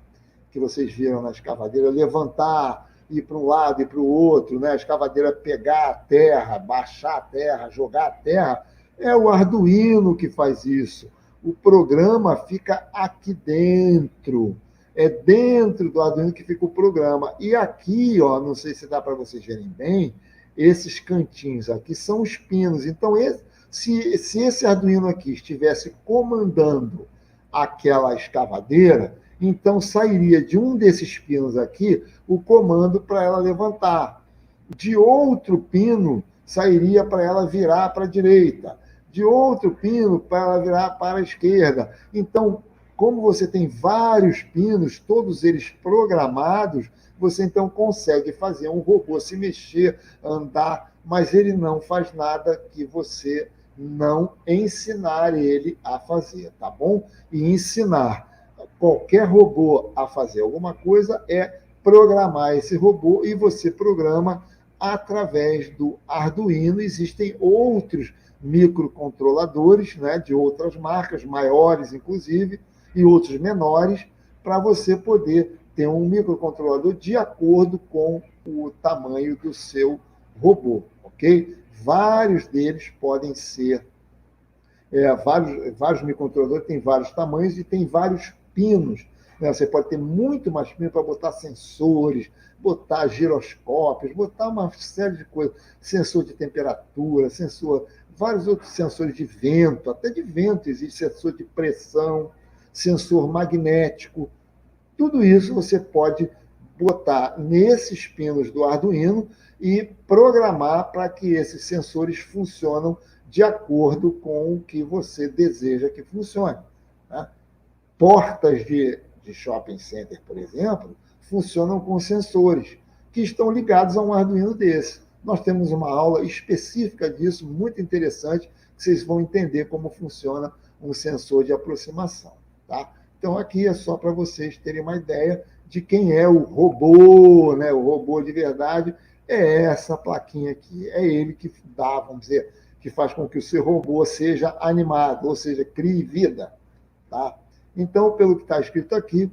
escavadeira levantar, ir para um lado e para o outro, né? A escavadeira pegar a terra, baixar a terra, jogar a terra, é o Arduino que faz isso. O programa fica aqui dentro. É dentro do Arduino que fica o programa. E aqui, ó, não sei se dá para vocês verem bem, esses cantinhos aqui são os pinos. Então, Se esse Arduino aqui estivesse comandando aquela escavadeira, então sairia de um desses pinos aqui o comando para ela levantar. De outro pino, sairia para ela virar para a direita. De outro pino, para ela virar para a esquerda. Então, como você tem vários pinos, todos eles programados, você então consegue fazer um robô se mexer, andar, mas ele não faz nada que você não ensinar ele a fazer, tá bom? E ensinar qualquer robô a fazer alguma coisa é programar esse robô, e você programa através do Arduino. Existem outros microcontroladores, né, de outras marcas, maiores inclusive, e outros menores, para você poder ter um microcontrolador de acordo com o tamanho do seu robô, ok? Vários deles podem ser, vários microcontroladores têm vários tamanhos e tem vários pinos, né? Você pode ter muito mais pinos para botar sensores, botar giroscópios, botar uma série de coisas, sensor de temperatura, vários outros sensores de vento, até de vento existe sensor de pressão, sensor magnético. Tudo isso você pode botar nesses pinos do Arduino e programar para que esses sensores funcionem de acordo com o que você deseja que funcione, né? Portas de shopping center, por exemplo, funcionam com sensores que estão ligados a um Arduino desse. Nós temos uma aula específica disso, muito interessante, que vocês vão entender como funciona um sensor de aproximação, tá? Então, aqui é só para vocês terem uma ideia de quem é o robô, né? O robô de verdade é essa plaquinha aqui. É ele que dá, vamos dizer, que faz com que o seu robô seja animado, ou seja, crie vida, tá? Então, pelo que está escrito aqui,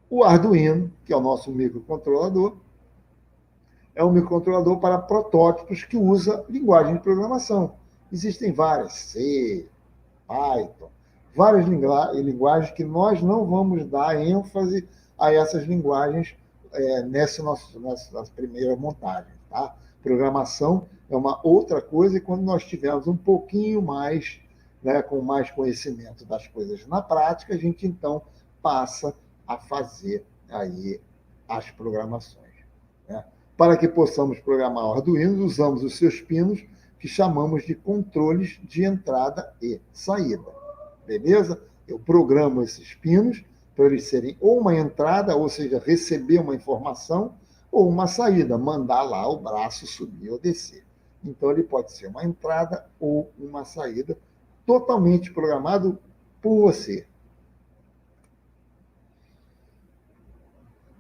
o Arduino, que é o nosso microcontrolador, é um microcontrolador para protótipos que usa linguagem de programação. Existem várias, C, Python, várias linguagens que nós não vamos dar ênfase a essas linguagens nessa primeira montagem, tá? Programação é uma outra coisa, e quando nós tivermos um pouquinho mais, né, com mais conhecimento das coisas na prática, a gente então passa a fazer aí as programações, né? Para que possamos programar o Arduino, usamos os seus pinos, que chamamos de controles de entrada e saída. Beleza? Eu programo esses pinos para eles serem ou uma entrada, ou seja, receber uma informação, ou uma saída, mandar lá o braço subir ou descer. Então, ele pode ser uma entrada ou uma saída, totalmente programado por você.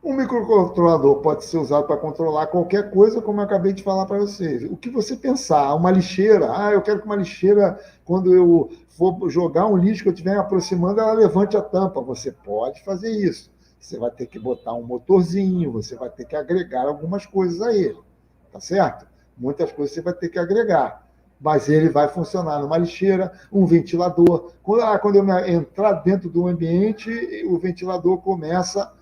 Um microcontrolador pode ser usado para controlar qualquer coisa, como eu acabei de falar para vocês. O que você pensar, uma lixeira, eu quero que uma lixeira, quando eu for jogar um lixo que eu estiver me aproximando, ela levante a tampa. Você pode fazer isso. Você vai ter que botar um motorzinho, você vai ter que agregar algumas coisas a ele, tá certo? Muitas coisas você vai ter que agregar, mas ele vai funcionar numa lixeira, um ventilador. Quando eu entrar dentro do ambiente, o ventilador começa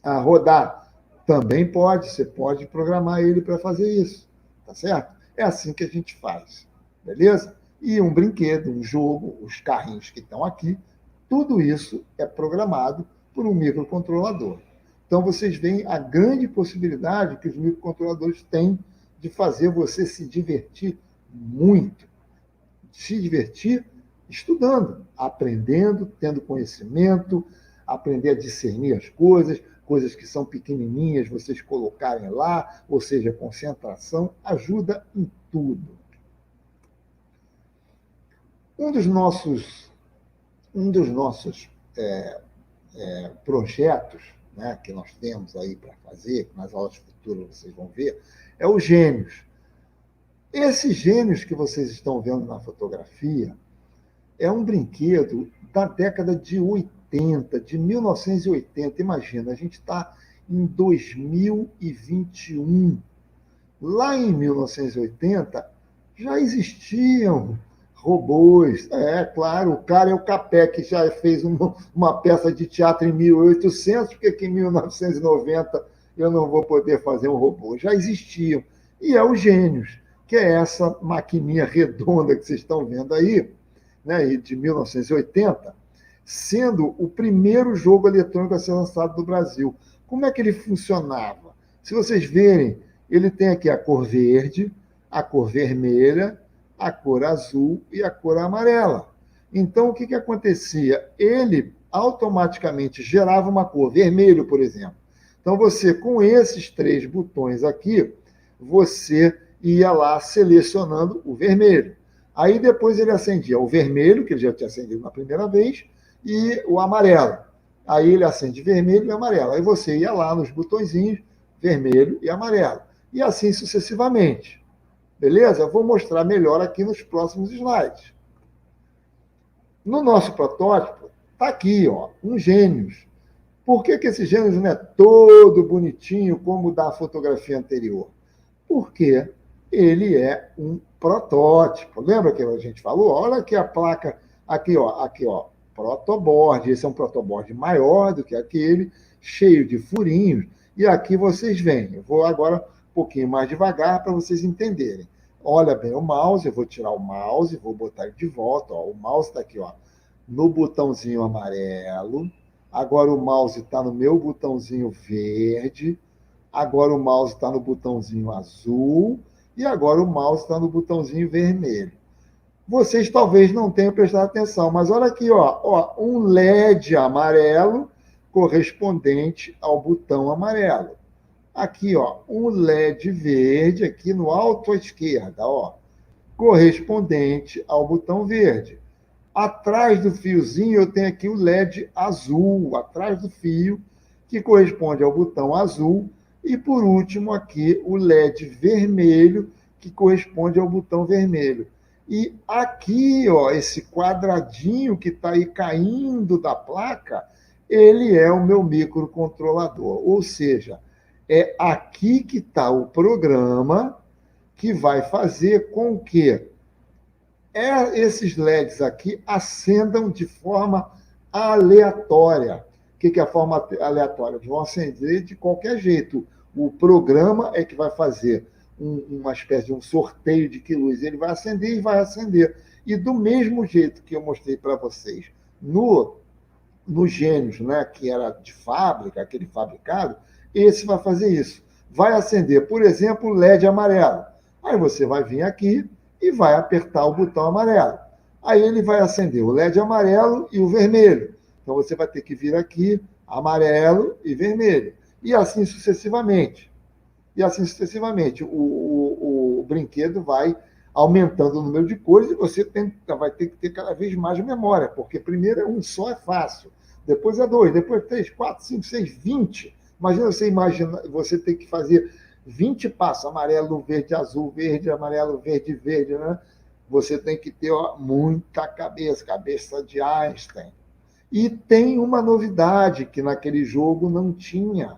a rodar. Também você pode programar ele para fazer isso, tá certo? É assim que a gente faz, beleza? E um brinquedo, um jogo, os carrinhos que estão aqui, tudo isso é programado por um microcontrolador. Então, vocês veem a grande possibilidade que os microcontroladores têm de fazer você se divertir muito. Se divertir estudando, aprendendo, tendo conhecimento, aprender a discernir as coisas que são pequenininhas, vocês colocarem lá, ou seja, concentração, ajuda em tudo. Um dos nossos projetos, né, que nós temos aí para fazer, nas aulas futuras vocês vão ver, é o Gênios. Esses Gênios que vocês estão vendo na fotografia é um brinquedo da década de 80, de 1980. Imagina, a gente está em 2021. Lá em 1980, já existiam robôs. Claro, o cara é o Capé, que já fez uma peça de teatro em 1800, porque que em 1990 eu não vou poder fazer um robô. Já existiam. E é os Gênios. que é essa maquininha redonda que vocês estão vendo aí, né, de 1980, sendo o primeiro jogo eletrônico a ser lançado no Brasil. Como é que ele funcionava? Se vocês verem, ele tem aqui a cor verde, a cor vermelha, a cor azul e a cor amarela. Então, o que acontecia? Ele automaticamente gerava uma cor vermelho, por exemplo. Então, você, com esses 3 botões aqui, você ia lá selecionando o vermelho. Aí, depois, ele acendia o vermelho, que ele já tinha acendido na primeira vez, e o amarelo. Aí, ele acende vermelho e amarelo. Aí, você ia lá nos botõezinhos, vermelho e amarelo. E assim sucessivamente. Beleza? Eu vou mostrar melhor aqui nos próximos slides. No nosso protótipo, está aqui, ó, um Gênios. Por que esse Gênios não é todo bonitinho como da fotografia anterior? Porque ele é um protótipo. Lembra que a gente falou? Olha aqui a placa, aqui, ó, protoboard. Esse é um protoboard maior do que aquele, cheio de furinhos. E aqui vocês veem. Eu vou agora um pouquinho mais devagar para vocês entenderem. Olha bem o mouse, eu vou tirar o mouse, vou botar ele de volta. Ó. O mouse está aqui, ó, no botãozinho amarelo. Agora o mouse está no meu botãozinho verde. Agora o mouse está no botãozinho azul. E agora o mouse está no botãozinho vermelho. Vocês talvez não tenham prestado atenção, mas olha aqui, ó, um LED amarelo correspondente ao botão amarelo. Aqui, ó, um LED verde aqui no alto à esquerda, ó, correspondente ao botão verde. Atrás do fiozinho eu tenho aqui o LED azul, atrás do fio, que corresponde ao botão azul. E, por último, aqui o LED vermelho, que corresponde ao botão vermelho. E aqui, ó, esse quadradinho que está aí caindo da placa, ele é o meu microcontrolador. Ou seja, é aqui que está o programa que vai fazer com que esses LEDs aqui acendam de forma aleatória. O que é a forma aleatória? Eles vão acender de qualquer jeito. O programa é que vai fazer uma espécie de um sorteio de que luz ele vai acender e vai acender. E do mesmo jeito que eu mostrei para vocês no Gênios, né, que era de fábrica, aquele fabricado, esse vai fazer isso. Vai acender, por exemplo, o LED amarelo. Aí você vai vir aqui e vai apertar o botão amarelo. Aí ele vai acender o LED amarelo e o vermelho. Então você vai ter que vir aqui, amarelo e vermelho. E assim sucessivamente. E assim sucessivamente. O brinquedo vai aumentando o número de cores e você vai ter que ter cada vez mais memória, porque primeiro é um só, é fácil. Depois é 2, depois 3, 4, 5, 6, 20. Imagina você tem que fazer 20 passos, amarelo, verde, azul, verde, amarelo, verde, verde, né? Você tem que ter muita cabeça de Einstein. E tem uma novidade que naquele jogo não tinha.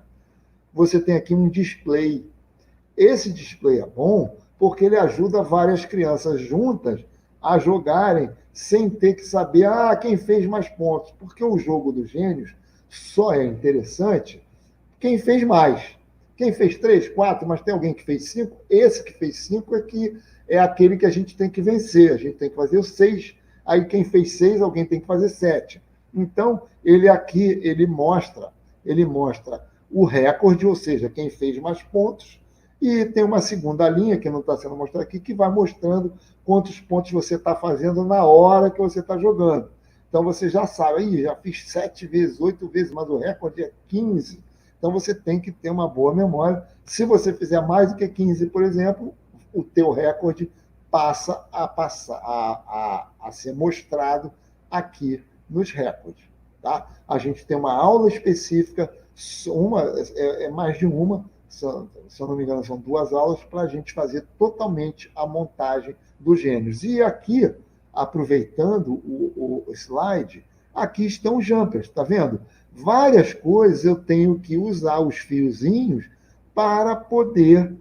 Você tem aqui um display. Esse display é bom porque ele ajuda várias crianças juntas a jogarem sem ter que saber quem fez mais pontos. Porque o jogo dos Gênios só é interessante quem fez mais. Quem fez 3, 4, mas tem alguém que fez 5, esse que fez 5 é aquele que a gente tem que vencer. A gente tem que fazer o 6. Aí quem fez 6, alguém tem que fazer 7. Então, ele mostra o recorde, ou seja, quem fez mais pontos, e tem uma segunda linha, que não está sendo mostrada aqui, que vai mostrando quantos pontos você está fazendo na hora que você está jogando. Então, você já sabe, já fiz 7 vezes, 8 vezes, mas o recorde é 15. Então, você tem que ter uma boa memória. Se você fizer mais do que 15, por exemplo, o teu recorde passa a ser mostrado aqui nos recordes. Tá? A gente tem uma aula específica, mais de uma, se eu não me engano, são 2 aulas, para a gente fazer totalmente a montagem dos Gênios. E aqui, aproveitando o slide, aqui estão os jumpers, está vendo? Várias coisas eu tenho que usar os fiozinhos para poder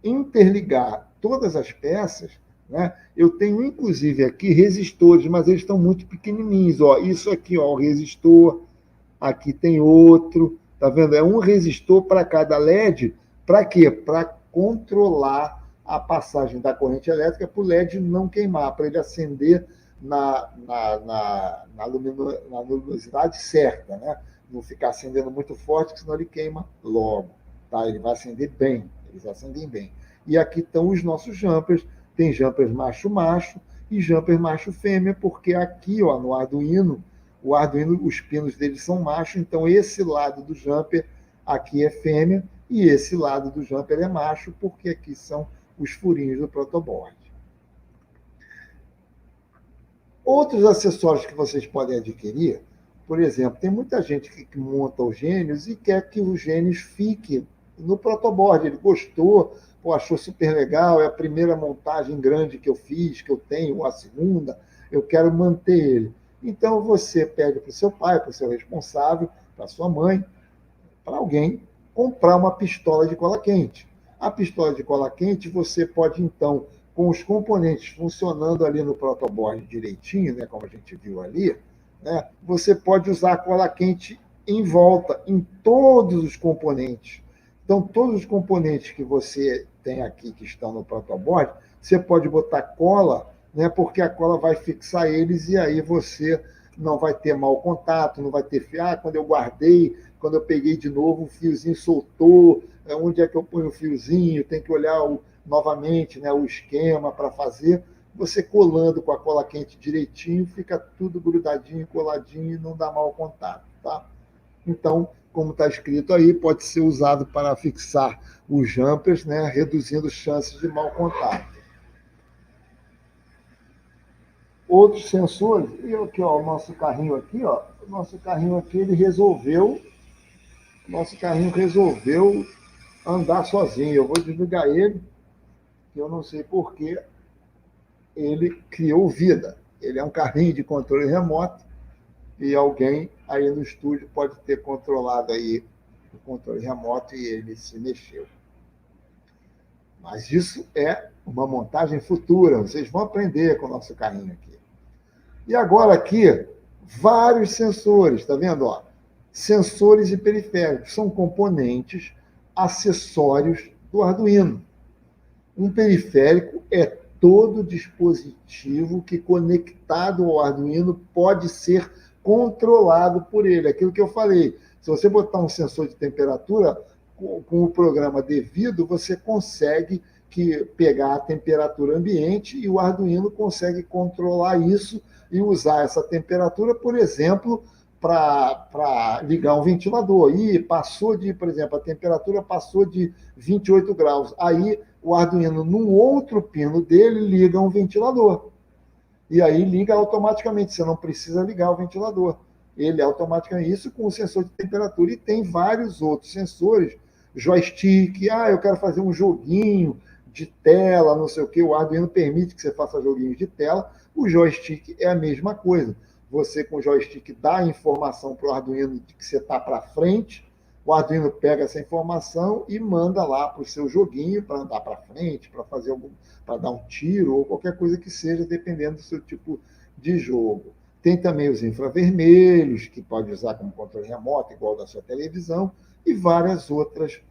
interligar todas as peças. Né? Eu tenho, inclusive, aqui resistores, mas eles estão muito pequenininhos. Ó. Isso aqui, ó, o resistor, aqui tem outro, tá vendo? É um resistor para cada LED, para quê? Para controlar a passagem da corrente elétrica para o LED não queimar, para ele acender na luminosidade certa, né? Não ficar acendendo muito forte, senão ele queima logo. Tá? Ele vai acender bem, eles acendem bem. E aqui estão os nossos jumpers, tem jumpers macho-macho e jumpers macho-fêmea, porque aqui, ó, no Arduino, o Arduino, os pinos dele são macho, então esse lado do jumper aqui é fêmea e esse lado do jumper é macho, porque aqui são os furinhos do protoboard. Outros acessórios que vocês podem adquirir, por exemplo, tem muita gente que monta os gênios e quer que os gênios fiquem no protoboard. Ele gostou, achou super legal, é a primeira montagem grande que eu fiz, que eu tenho, ou a segunda, eu quero manter ele. Então, você pede para o seu pai, para o seu responsável, para a sua mãe, para alguém, comprar uma pistola de cola quente. A pistola de cola quente, você pode, então, com os componentes funcionando ali no protoboard direitinho, né, como a gente viu ali, né, você pode usar a cola quente em volta, em todos os componentes. Então, todos os componentes que você tem aqui, que estão no protoboard, você pode botar cola, né, porque a cola vai fixar eles e aí você não vai ter mau contato, não vai ter fio. Quando eu guardei, quando eu peguei de novo, o fiozinho soltou, onde é que eu ponho o fiozinho? Tem que olhar novamente, né, o esquema para fazer. Você colando com a cola quente direitinho, fica tudo grudadinho, coladinho e não dá mau contato. Tá? Então, como está escrito aí, pode ser usado para fixar os jumpers, né, reduzindo chances de mau contato. Outros sensores, e aqui, ó, o nosso carrinho aqui, ó, o nosso carrinho aqui, ele resolveu andar sozinho. Eu vou desligar ele, que eu não sei porquê, ele criou vida. Ele é um carrinho de controle remoto e alguém aí no estúdio pode ter controlado aí o controle remoto e ele se mexeu. Mas isso é uma montagem futura, vocês vão aprender com o nosso carrinho aqui. E agora aqui, vários sensores, está vendo? Ó? Sensores e periféricos, são componentes, acessórios do Arduino. Um periférico é todo dispositivo que, conectado ao Arduino, pode ser controlado por ele. Aquilo que eu falei, se você botar um sensor de temperatura, com o programa devido, você consegue pegar a temperatura ambiente e o Arduino consegue controlar isso e usar essa temperatura, por exemplo, para ligar um ventilador. Por exemplo, a temperatura passou de 28 graus. Aí o Arduino, num outro pino dele, liga um ventilador. E aí liga automaticamente, você não precisa ligar o ventilador. Ele automaticamente, isso com o sensor de temperatura. E tem vários outros sensores, joystick, eu quero fazer um joguinho de tela, não sei o que, o Arduino permite que você faça joguinhos de tela, o joystick é a mesma coisa. Você com o joystick dá a informação para o Arduino de que você está para frente, o Arduino pega essa informação e manda lá para o seu joguinho para andar para frente, para dar um tiro ou qualquer coisa que seja, dependendo do seu tipo de jogo. Tem também os infravermelhos, que pode usar como controle remoto, igual da sua televisão, e várias outras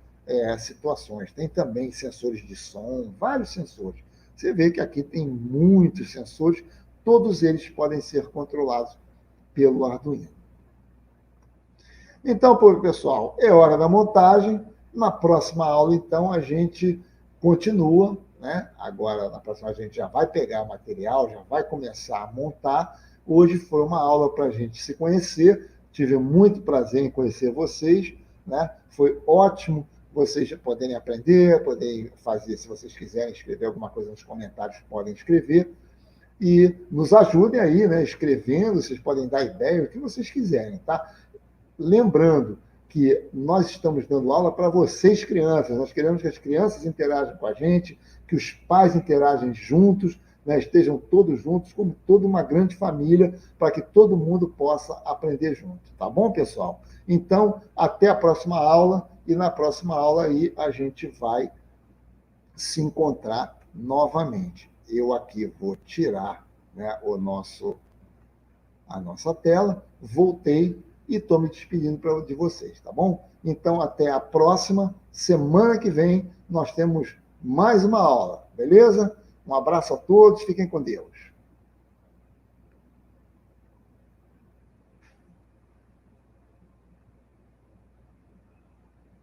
situações. Tem também sensores de som, vários sensores. Você vê que aqui tem muitos sensores, todos eles podem ser controlados pelo Arduino. Então, pessoal, é hora da montagem. Na próxima aula, então, a gente continua, né? Agora, na próxima, a gente já vai pegar o material, já vai começar a montar. Hoje foi uma aula para a gente se conhecer. Tive muito prazer em conhecer vocês, né? Foi ótimo vocês já poderem aprender, poderem fazer, se vocês quiserem escrever alguma coisa nos comentários, podem escrever. E nos ajudem aí, né? Escrevendo, vocês podem dar ideia, o que vocês quiserem, tá? Lembrando que nós estamos dando aula para vocês, crianças. Nós queremos que as crianças interajam com a gente, que os pais interagem juntos, né, estejam todos juntos, como toda uma grande família, para que todo mundo possa aprender junto. Tá bom, pessoal? Então, até a próxima aula, e na próxima aula aí a gente vai se encontrar novamente. Eu aqui vou tirar, né, a nossa tela, voltei e estou me despedindo de vocês, tá bom? Então, até a próxima. Semana que vem, nós temos mais uma aula. Beleza? Um abraço a todos, fiquem com Deus.